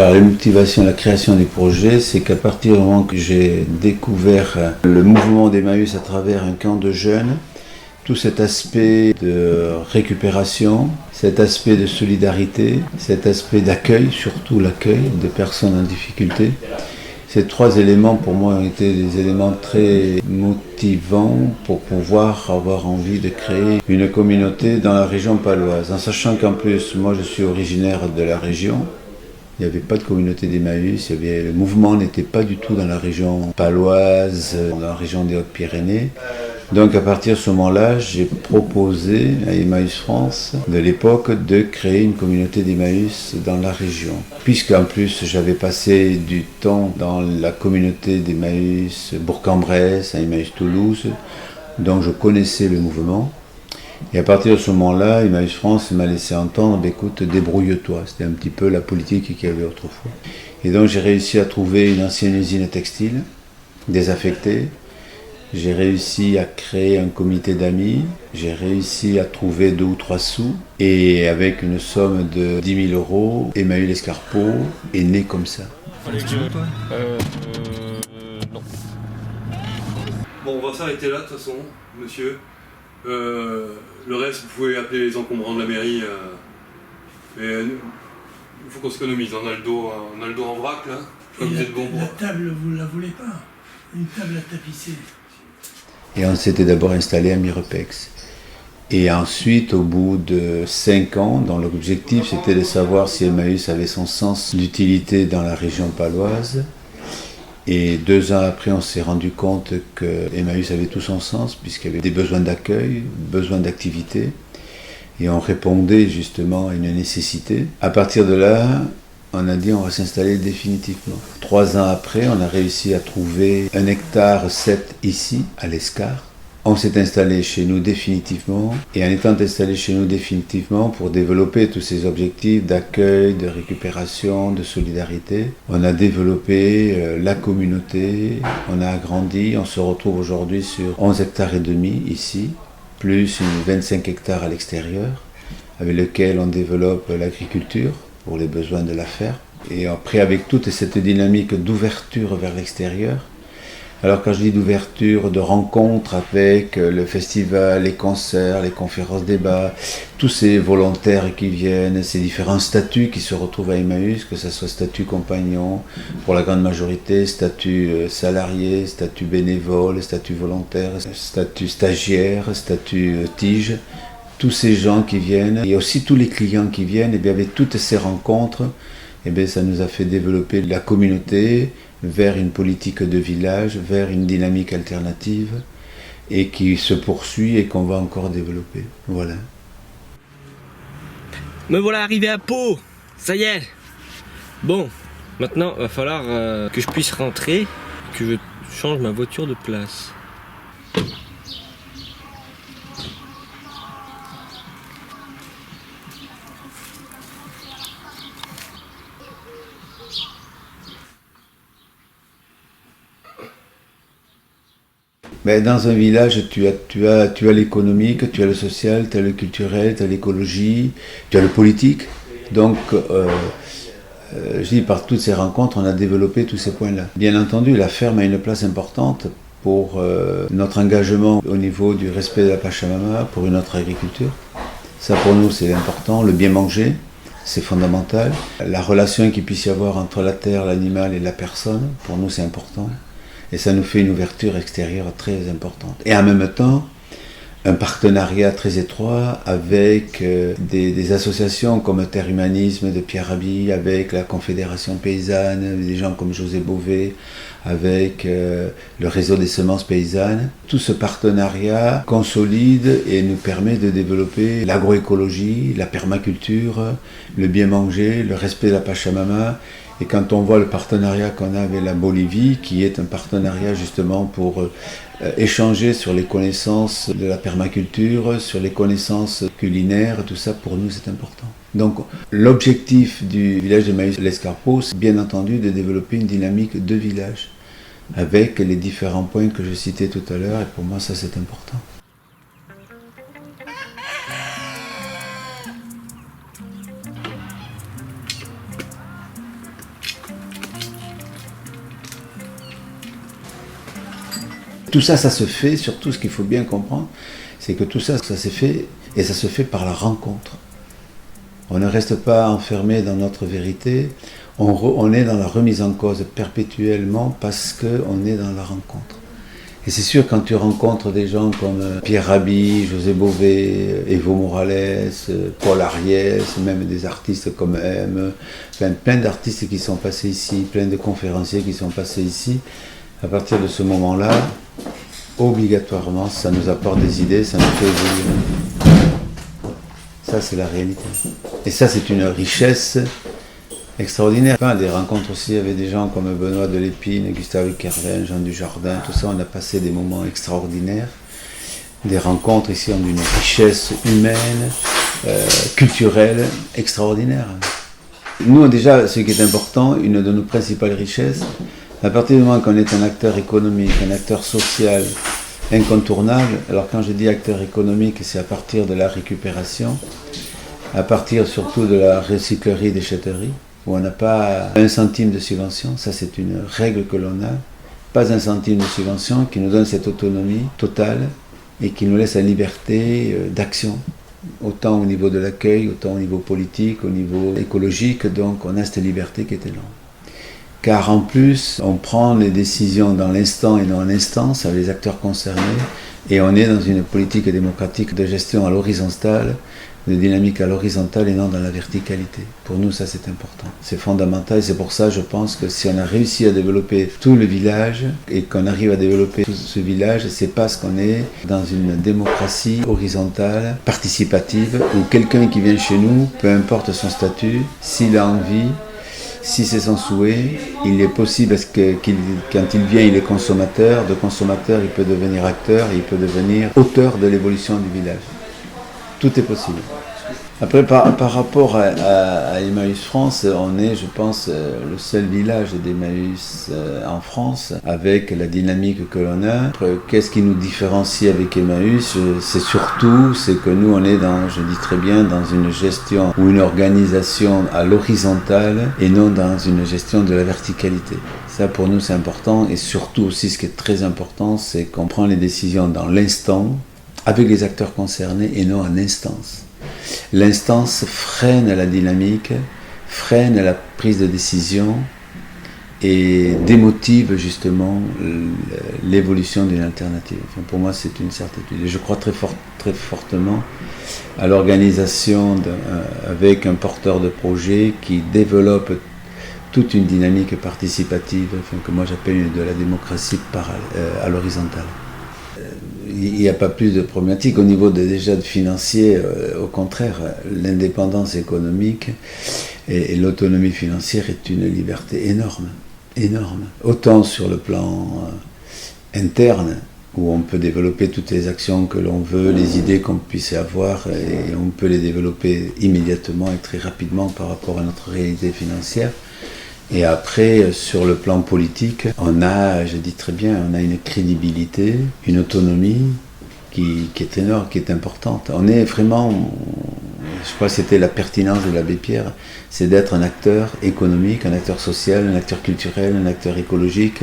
Alors, les motivations, la création du projet, c'est qu'à partir du moment que j'ai découvert le mouvement d'Emmaüs à travers un camp de jeunes, tout cet aspect de récupération, cet aspect de solidarité, cet aspect d'accueil, surtout l'accueil de personnes en difficulté, ces trois éléments pour moi ont été des éléments très motivants pour pouvoir avoir envie de créer une communauté dans la région paloise. En sachant qu'en plus, moi je suis originaire de la région, il n'y avait pas de communauté d'Emmaüs, le mouvement n'était pas du tout dans la région paloise, dans la région des Hautes-Pyrénées. Donc à partir de ce moment-là, j'ai proposé à Emmaüs France de l'époque de créer une communauté d'Emmaüs dans la région. Puisqu'en plus j'avais passé du temps dans la communauté d'Emmaüs Bourg-en-Bresse, à Emmaüs Toulouse, donc je connaissais le mouvement. Et à partir de ce moment-là, Emmaüs France m'a laissé entendre, écoute, débrouille-toi. C'était un petit peu la politique qu'il y avait autrefois. Et donc j'ai réussi à trouver une ancienne usine textile, désaffectée. J'ai réussi à créer un comité d'amis, j'ai réussi à trouver 2 ou 3 sous, et avec une somme de 10 000 euros, Emmaüs Lescarpeau est né comme ça. Non. Bon, on va s'arrêter là de toute façon, monsieur. Le reste, vous pouvez appeler les encombrants de la mairie. Mais il faut qu'on s'économise, on a le dos en vrac là. Vous êtes bon pour... La table, vous ne la voulez pas? Une table à tapisser. Et on s'était d'abord installé à Mirepex. Et ensuite, au bout de 5 ans, dont l'objectif c'était de savoir si Emmaüs avait son sens d'utilité dans la région paloise. Et 2 ans après, on s'est rendu compte que Emmaüs avait tout son sens, puisqu'il y avait des besoins d'accueil, besoins d'activité. Et on répondait justement à une nécessité. À partir de là, on a dit on va s'installer définitivement. 3 ans après, on a réussi à trouver 1,7 hectare ici, à l'Escar. On s'est installé chez nous définitivement, et en étant installé chez nous définitivement pour développer tous ces objectifs d'accueil, de récupération, de solidarité, on a développé la communauté, on a agrandi, on se retrouve aujourd'hui sur 11,5 hectares ici, plus 25 hectares à l'extérieur, avec lequel on développe l'agriculture pour les besoins de la ferme. Et après, avec toute cette dynamique d'ouverture vers l'extérieur, alors quand je dis d'ouverture, de rencontre avec le festival, les concerts, les conférences débats, tous ces volontaires qui viennent, ces différents statuts qui se retrouvent à Emmaüs, que ce soit statut compagnon pour la grande majorité, statut salarié, statut bénévole, statut volontaire, statut stagiaire, statut tige, tous ces gens qui viennent, et aussi tous les clients qui viennent, et bien avec toutes ces rencontres, et bien ça nous a fait développer la communauté vers une politique de village, vers une dynamique alternative, et qui se poursuit et qu'on va encore développer. Voilà. Me voilà arrivé à Pau. Ça y est. Bon, maintenant il va falloir que je puisse rentrer, que je change ma voiture de place. Mais dans un village, tu as l'économique, tu as le social, tu as le culturel, tu as l'écologie, tu as le politique. Donc, je dis, par toutes ces rencontres, on a développé tous ces points-là. Bien entendu, la ferme a une place importante pour notre engagement au niveau du respect de la Pachamama, pour notre agriculture. Ça, pour nous, c'est important. Le bien manger, c'est fondamental. La relation qu'il puisse y avoir entre la terre, l'animal et la personne, pour nous, c'est important. Et ça nous fait une ouverture extérieure très importante. Et en même temps, un partenariat très étroit avec des associations comme Terre Humanisme de Pierre Rabhi, avec la Confédération Paysanne, des gens comme José Bové, avec le réseau des semences paysannes. Tout ce partenariat consolide et nous permet de développer l'agroécologie, la permaculture, le bien manger, le respect de la Pachamama. Et quand on voit le partenariat qu'on a avec la Bolivie, qui est un partenariat justement pour échanger sur les connaissances de la permaculture, sur les connaissances culinaires, tout ça pour nous c'est important. Donc l'objectif du village d'Emmaüs Lescarpeau, c'est bien entendu de développer une dynamique de village, avec les différents points que je citais tout à l'heure, et pour moi ça c'est important. Tout ça, ça se fait, surtout ce qu'il faut bien comprendre, c'est que tout ça, ça s'est fait, et ça se fait par la rencontre. On ne reste pas enfermé dans notre vérité, on est dans la remise en cause perpétuellement parce qu'on est dans la rencontre. Et c'est sûr, quand tu rencontres des gens comme Pierre Rabhi, José Bové, Evo Morales, Paul Ariès, même des artistes comme M, enfin, plein d'artistes qui sont passés ici, plein de conférenciers qui sont passés ici, à partir de ce moment-là, obligatoirement, ça nous apporte des idées, ça nous fait évoluer. Ça, c'est la réalité. Et ça, c'est une richesse extraordinaire. Enfin, des rencontres aussi avec des gens comme Benoît de Lépine, Gustave Kervin, Jean Dujardin, tout ça, on a passé des moments extraordinaires. Des rencontres ici ont d'une richesse humaine, culturelle, extraordinaire. Nous, déjà, ce qui est important, une de nos principales richesses, à partir du moment qu'on est un acteur économique, un acteur social incontournable, alors quand je dis acteur économique, c'est à partir de la récupération, à partir surtout de la recyclerie, déchetterie, où on n'a pas 1 centime de subvention, ça c'est une règle que l'on a, pas 1 centime de subvention qui nous donne cette autonomie totale et qui nous laisse la liberté d'action, autant au niveau de l'accueil, autant au niveau politique, au niveau écologique, donc on a cette liberté qui est énorme. Car en plus, on prend les décisions dans l'instant et non en instance avec les acteurs concernés, et on est dans une politique démocratique de gestion à l'horizontale, de dynamique à l'horizontale et non dans la verticalité. Pour nous, ça c'est important. C'est fondamental et c'est pour ça, je pense que si on a réussi à développer tout le village et qu'on arrive à développer tout ce village, c'est parce qu'on est dans une démocratie horizontale, participative, où quelqu'un qui vient chez nous, peu importe son statut, s'il a envie, si c'est son souhait, il est possible que quand il vient, il est consommateur. De consommateur, il peut devenir acteur et il peut devenir auteur de l'évolution du village. Tout est possible. Après, par rapport à Emmaüs France, on est, je pense, le seul village d'Emmaüs en France, avec la dynamique que l'on a. Après, qu'est-ce qui nous différencie avec Emmaüs? C'est surtout, c'est que nous, on est dans, je dis très bien, dans une gestion ou une organisation à l'horizontale et non dans une gestion de la verticalité. Ça, pour nous, c'est important. Et surtout aussi, ce qui est très important, c'est qu'on prend les décisions dans l'instant, avec les acteurs concernés et non en instance. L'instance freine la dynamique, freine la prise de décision et démotive justement l'évolution d'une alternative. Enfin, pour moi, c'est une certitude. Et je crois très fortement à l'organisation avec un porteur de projet qui développe toute une dynamique participative, enfin, que moi j'appelle de la démocratie à l'horizontale. Il n'y a pas plus de problématique au niveau déjà de financier, au contraire, l'indépendance économique et l'autonomie financière est une liberté énorme, énorme. Autant sur le plan interne, où on peut développer toutes les actions que l'on veut, les idées qu'on puisse avoir, et on peut les développer immédiatement et très rapidement par rapport à notre réalité financière. Et après, sur le plan politique, on a, je dis très bien, on a une crédibilité, une autonomie qui est énorme, qui est importante. On est vraiment, je crois que c'était la pertinence de l'abbé Pierre, c'est d'être un acteur économique, un acteur social, un acteur culturel, un acteur écologique,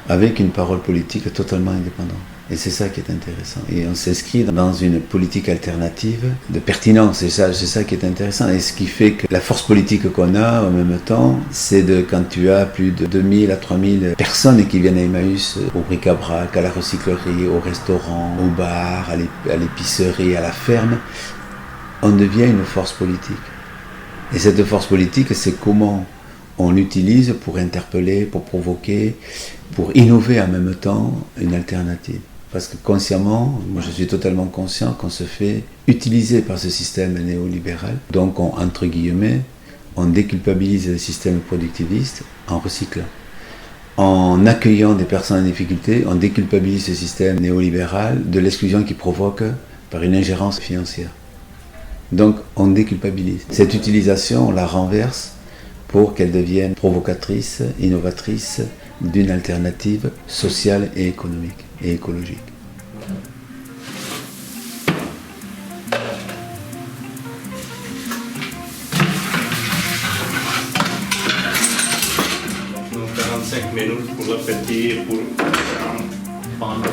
avec une parole politique totalement indépendante. Et c'est ça qui est intéressant. Et on s'inscrit dans une politique alternative de pertinence. C'est ça qui est intéressant. Et ce qui fait que la force politique qu'on a en même temps, c'est quand tu as plus de 2000 à 3000 personnes qui viennent à Emmaüs, au bric-à-brac, à la recyclerie, au restaurant, au bar, à l'épicerie, à la ferme, on devient une force politique. Et cette force politique, c'est comment on l'utilise pour interpeller, pour provoquer, pour innover en même temps une alternative. Parce que consciemment, moi je suis totalement conscient qu'on se fait utiliser par ce système néolibéral. Donc, entre guillemets, on déculpabilise le système productiviste en recyclant. En accueillant des personnes en difficulté, on déculpabilise ce système néolibéral de l'exclusion qu'il provoque par une ingérence financière. Donc, on déculpabilise. Cette utilisation, on la renverse pour qu'elle devienne provocatrice, innovatrice d'une alternative sociale et économique et écologique. Donc 45 minutes pour répéter, pour prendre